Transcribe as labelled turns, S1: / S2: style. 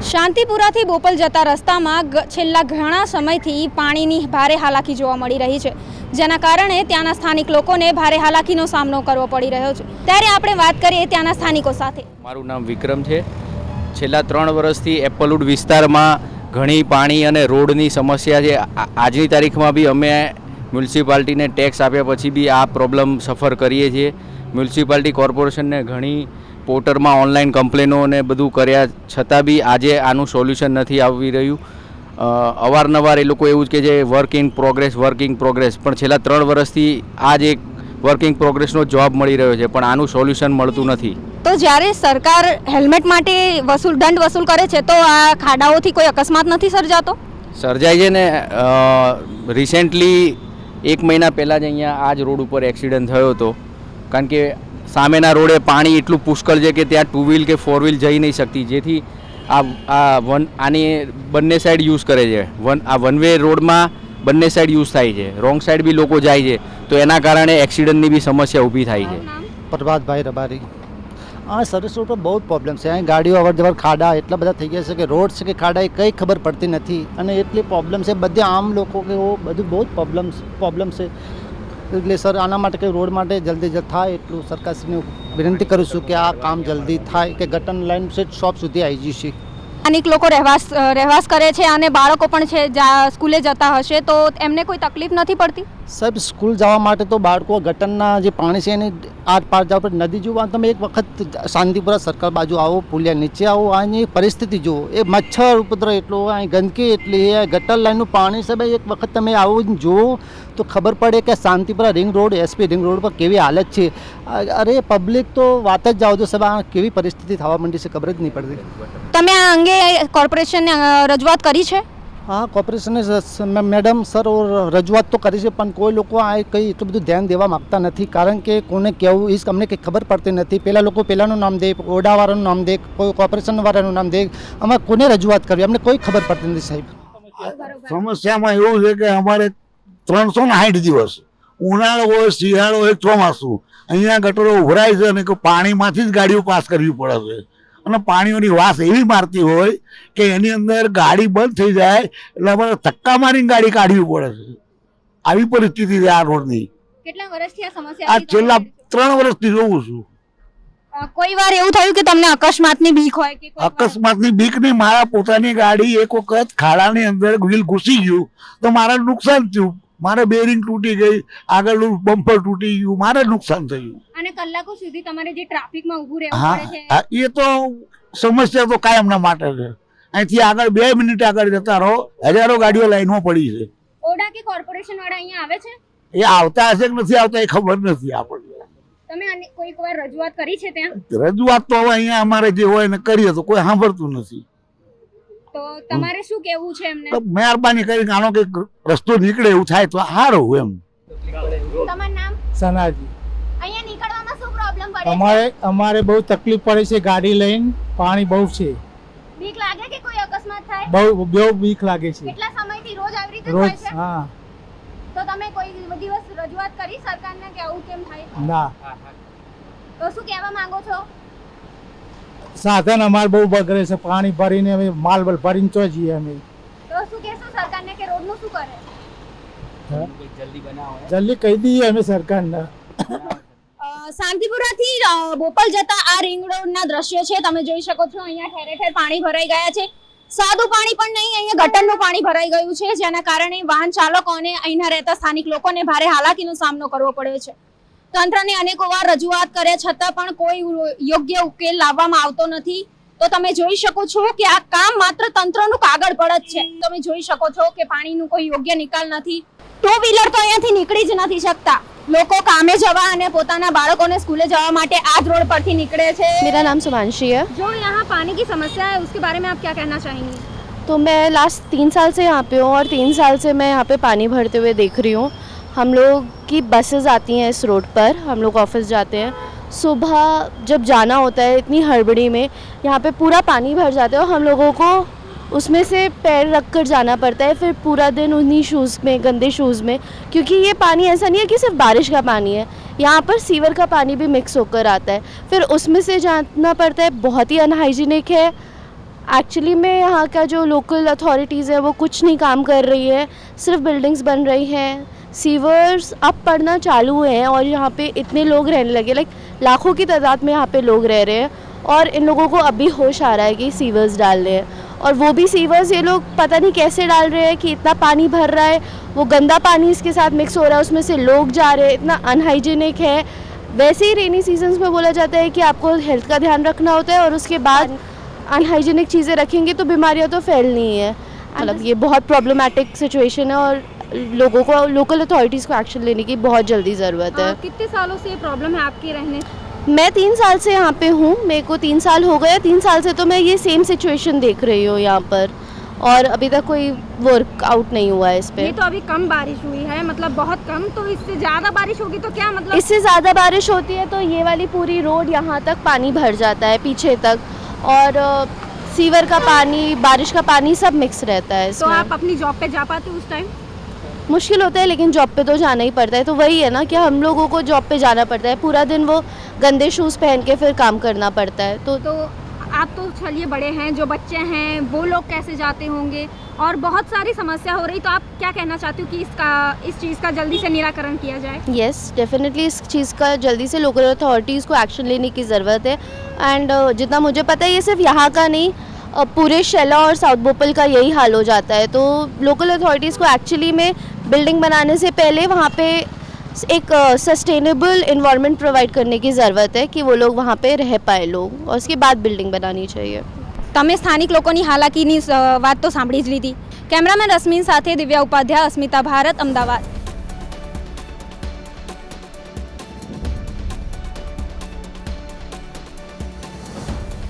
S1: શાંતિપુરાથી બોપલ જતા રસ્તામાં છેલ્લા ઘણા સમયથી પાણીની ભારે હાલાકી જોવા મળી રહી છે, જેના કારણે ત્યાંના સ્થાનિક લોકોને ભારે હાલાકીનો સામનો કરવો પડી રહ્યો છે। ત્યારે આપણે વાત કરીએ ત્યાંના સ્થાનિકો સાથે।
S2: મારું નામ વિક્રમ છે। છેલ્લા 3 વર્ષથી એપલવુડ વિસ્તારમાં ઘણી પાણી અને રોડની સમસ્યા છે। આજની તારીખમાં બી અમે મ્યુનિસિપાલિટીને ટેક્સ આપ્યા પછી બી આ પ્રોબ્લેમ સફર કરીએ છીએ। મ્યુનિસિપાલિટી કોર્પોરેશનને ઘણી પોર્ટલમાં ઓનલાઈન કમ્પ્લેનો ને બધું કર્યા છતાં બી આજે આનું સોલ્યુશન નથી આવી રહ્યું। અવારનવાર એ લોકો એવું જ કે છે વર્ક ઇન પ્રોગ્રેસ, પણ છેલ્લા 3 વર્ષથી આ જ એક વર્ક ઇન પ્રોગ્રેસનો જોબ મળી રહ્યો છે, પણ આનું સોલ્યુશન મળતું નથી।
S1: તો જ્યારે સરકાર હેલ્મેટ માટે દંડ વસૂલ કરે છે તો આ ખાડાઓથી કોઈ અકસ્માત નથી સર્જાતો?
S2: સર્જાય છે ને। રિસેન્ટલી 1 મહિના પહેલાં જ અહીંયા આ જ રોડ ઉપર એક્સિડન્ટ થયો હતો, કારણ કે સામેના રોડે પાણી એટલું પુષ્કળ છે કે ત્યાં 2 વ્હીલ કે 4 વ્હીલ જઈ નહીં શકતી, જેથી આની બંને સાઈડ યુઝ કરે છે। આ વન વે રોડમાં બંને સાઈડ યુઝ થાય છે, રોંગ સાઈડ બી લોકો જાય છે, તો એના કારણે એક્સિડન્ટની બી સમસ્યા ઊભી થાય છે।
S3: પ્રભાતભાઈ રબારી। हाँ, सर्विस रोड पर बहुत प्रॉब्लम है। અહીં ગાડીઓ અવર જવર ખાડા એટલા બધા થઈ ગયા છે કે રોડ છે કે ખાડા એ કંઈ ખબર પડતી નથી, અને એટલી પ્રોબ્લેમ છે બધે આમ લોકો કે બધું બહુ પ્રોબ્લેમ છે। એટલે સર આના માટે કે રોડ માટે જલ્દી થાય એટલું સરકારશ્રીને વિનંતી કરું છું કે આ કામ જલ્દી થાય કે ગટર લાઈન છે શોપ સુધી આવી જશે।
S1: અનેક લોકો રહેવાસ કરે છે અને બાળકો પણ છે, સ્કૂલે જતા હશે તો એમને કોઈ તકલીફ નથી પડતી?
S3: સાહેબ, સ્કૂલ જવા માટે તો બાળકો ગટરના જે પાણી છે એની આર પાર જવા પર નદી જુઓ, તમે એક વખત શાંતિપુરા સર્કલ બાજુ આવો, પુલિયા નીચે આવો, અહીંની પરિસ્થિતિ જુઓ, એ મચ્છર ઉપદ્રવ એટલો, અહીં ગંદકી એટલી, ગટર લાઈનનું પાણી સાહેબ એક વખત તમે આવું જુઓ તો ખબર પડે કે Shantipura ring road, SP ring road પર કેવી હાલત છે। અરે પબ્લિક તો વાત જ જાઓ તો સાહેબ આ કેવી પરિસ્થિતિ થવા માંડી છે ખબર જ નહીં પડતી।
S1: તમે આ અંગે કોર્પોરેશનને રજૂઆત કરી છે?
S3: हाँ, કોર્પોરેશને મેડમ સર રજૂઆત તો કરી છે, પણ કોઈ લોકો આ કંઈ એટલું બધું ધ્યાન દેવા માગતા નથી, કારણ કે કોને કહેવું એ અમને કંઈ ખબર પડતી નથી। પહેલાં લોકો પહેલાંનું નામ દે, ઓડાવાળાનું નામ દે, કોઈ કોર્પોરેશનવાળાનું નામ દે, અમે કોને રજૂઆત કરવી અમને કોઈ ખબર પડતી નથી સાહેબ।
S4: સમસ્યામાં એવું છે કે અમારે 360 દિવસ ઉનાળો હોય, શિયાળો હોય, ચોમાસું અહીંયા ગટરો ઉભરાય છે અને પાણીમાંથી જ ગાડીઓ પાસ કરવી પડે છે, અને પાણીઓની વાસ એવી મારતી હોય કે એની અંદર ગાડી બંધ થઈ જાય એટલે અમારે ધક્કા મારીને ગાડી કાઢવી પડે છે। આવી પરિસ્થિતિ છે આ રોડની।
S1: કેટલા વર્ષથી આ સમસ્યા?
S4: આ છેલ્લા 3 વર્ષથી જોઉં છું।
S1: કોઈ વાર એવું થયું કે તમને અકસ્માતની બીક હોય કે
S4: અકસ્માતની બીક નહીં, મારા પોતાની ગાડી એક વખત ખાડાની અંદર વ્હીલ ઘૂસી ગયું તો મારે નુકસાન થયું, મારે બેરિંગ તૂટી ગઈ, આગળનું બમ્પર તૂટી ગયું, મારે નુકસાન થયું।
S1: અને કલાકો સુધી તમારે જે ટ્રાફિકમાં ઊભું રહેવું પડે છે,
S4: હા, એ તો સમસ્યા તો કાયમના માટે છે। અહીંથી આગળ 2 મિનિટ આગળ જતા રહો, હજારો ગાડીઓ લાઈનમાં પડી છે।
S1: ઓડા કે કોર્પોરેશન વાળા અહીંયા આવે છે?
S4: એ આવતા હશે કે નથી આવતા એ ખબર નથી આપણને।
S1: તમે કોઈક વાર રજૂઆત કરી છે ત્યાં?
S4: રજૂઆત તો હવે અહીંયા અમારે જે હોય ને કરીએ તો કોઈ સાંભળતું નથી,
S1: તો તમારે શું કહેવું છે એમને?
S4: તો મહેરબાની કરીને આનો કંઈક રસ્તો નીકળે એવું થાય તો સારું એમ।
S1: તમારું નામ?
S5: સનાજી।
S1: અહીંયા નીકળવામાં શું પ્રોબ્લેમ પડે છે?
S5: અમારે બહુ તકલીફ પડે છે, ગાડી લઈને પાણી બહુ છે।
S1: બીક લાગે કે કોઈ અકસ્માત થાય?
S5: બહુ બીક લાગે છે
S1: કેટલા સમયથી રોજ આવી રીતે
S5: રોજ।
S1: થાય છે?
S5: હા।
S1: તો તમે કોઈ દિવસ રજૂઆત કરી સરકારને કે આવું કેમ થાય?
S5: ના।
S1: તો શું કહેવા માંગો છો?
S5: સાધન અમારે બહુ બગડે છે, પાણી ભરીને અમે માલ ભરીને તો જઈએ અમે।
S1: તો શું કહેશો સરકારને કે રોડનું શું કરે?
S5: જલ્દી કહી દઈએ અમે સરકારને।
S1: શાંતિપુરાથી બોપલ જતા આ રિંગ રોડના દ્રશ્યો છે, તમે જોઈ શકો છો અહીંયા ઠેર ઠેર પાણી ભરાઈ ગયા છે। સાદું પાણી પણ નહીં, અહીંયા ગટરનું પાણી ભરાઈ ગયું છે, જેના કારણે વાહન ચાલકો અને અહીંના રહેતા સ્થાનિક લોકોને ભારે હાલાકીનો સામનો કરવો પડ્યો છે। તંત્રને અનેકો વાર રજૂઆત કરે છતાં પણ કોઈ યોગ્ય ઉકેલ લાવવામાં આવતો નથી। તો તમે જોઈ શકો છો કે આ કામ માત્ર તંત્રનું કાગળ પર જ છે। તમે જોઈ શકો છો કે પાણીનું કોઈ યોગ્ય નિકાલ નથી। 2 વ્હીલર તો અહીંયાથી નીકળી જ નથી શકતા, લોકો કામે જવા અને પોતાના બાળકોને સ્કૂલે જવા માટે આ જ રોડ પરથી નીકળે છે।
S6: मेरा नाम सुमांशी है।
S1: जो यहाँ पानी की समस्या है उसके बारे में आप क्या कहना चाहेंगी?
S6: तो मैं लास्ट 3 साल से यहाँ पे हूँ और 3 साल से मैं यहाँ पे पानी भरते हुए देख रही हूँ। हम लोग की बसेस आती हैं इस रोड पर, हम लोग ऑफिस जाते हैं, सुबह जब जाना होता है इतनी हड़बड़ी में यहाँ पे पूरा पानी भर जाता है और हम लोगों को उसमें से पैर रख कर जाना पड़ता है, फिर पूरा दिन उन्हीं शूज़ में, गंदे शूज़ में, क्योंकि ये पानी ऐसा नहीं है कि सिर्फ बारिश का पानी है, यहाँ पर सीवर का पानी भी मिक्स होकर आता है, फिर उसमें से जाना पड़ता है। बहुत ही अनहाइजीनिक है एक्चुअली में यहाँ का जो लोकल अथॉरिटीज़ है वो कुछ नहीं काम कर रही है, सिर्फ बिल्डिंग्स बन रही हैं, सीवर्स अब पड़ना चालू हैं और यहाँ पे इतने लोग रहने लगे, लाइक लाखों की तादाद में यहाँ पे लोग रह रहे हैं और इन लोगों को अभी होश आ रहा है कि सीवर्स डालने हैं और वो भी सीवर्स ये लोग पता नहीं कैसे डाल रहे हैं कि इतना पानी भर रहा है, वो गंदा पानी इसके साथ मिक्स हो रहा है, उसमें से लोग जा रहे हैं, इतना अनहाइजीनिक है। वैसे ही रेनी सीजन्स में बोला जाता है कि आपको हेल्थ का ध्यान रखना होता है और उसके बाद अनहाइजीनिक चीज़ें रखेंगे तो बीमारियां तो फैलनी ही है। मतलब ये बहुत प्रॉब्लमेटिक सिचुएशन है और लोगों को, लोकल अथॉरिटीज़ को एक्शन लेने की बहुत जल्दी ज़रूरत है।
S1: कितने सालों से ये प्रॉब्लम है आपके रहने?
S6: मैं 3 साल से यहाँ पे हूँ, मेरे को 3 साल हो गए, 3 साल से तो मैं ये सेम सिचुएशन देख रही हूँ यहाँ पर और अभी तक कोई वर्कआउट नहीं हुआ है इस पे।
S1: ये तो अभी कम बारिश हुई है, मतलब बहुत कम, तो इससे ज़्यादा बारिश होगी तो क्या मतलब?
S6: इससे ज़्यादा बारिश होती है तो ये वाली पूरी रोड यहाँ तक पानी भर जाता है पीछे तक और सीवर का पानी, बारिश का पानी सब मिक्स रहता है
S1: तो
S6: इसमें।
S1: आप अपनी जॉब पे जा पाते हो उस टाइम?
S6: मुश्किल होता है लेकिन जॉब पे तो जाना ही पड़ता है, तो वही है ना कि हम लोगों को जॉब पे जाना पड़ता है, पूरा दिन वो गंदे शूज़ पहन के फिर काम करना पड़ता है। तो
S1: आप तो चलिए बड़े हैं, जो बच्चे हैं वो लोग कैसे जाते होंगे और बहुत सारी समस्या हो रही, तो आप क्या कहना चाहते हो कि इस चीज़ का जल्दी से निराकरण किया जाए?
S6: यस, डेफिनेटली इस चीज़ का जल्दी से लोकल अथॉरिटीज़ को एक्शन लेने की ज़रूरत है एंड जितना मुझे पता है ये सिर्फ यहाँ का नहीं, पूरे शेला और साउथ भोपाल का यही हाल हो जाता है। तो लोकल अथॉरिटीज़ को एक्चुअली में बिल्डिंग बनाने से पहले वहाँ पे एक सस्टेनेबल इन्वायरमेंट प्रोवाइड करने की ज़रूरत है कि वो लोग वहाँ पे रह पाए लोग और उसके बाद बिल्डिंग बनानी चाहिए।
S1: તમે સ્થાનિક લોકોની હાલાકીની વાત તો સાંભળી જ લીધી। કેમેરામેન રશ્મિન સાથે દિવ્યા ઉપાધ્યાય, અસ્મિતા ભારત, અમદાવાદ।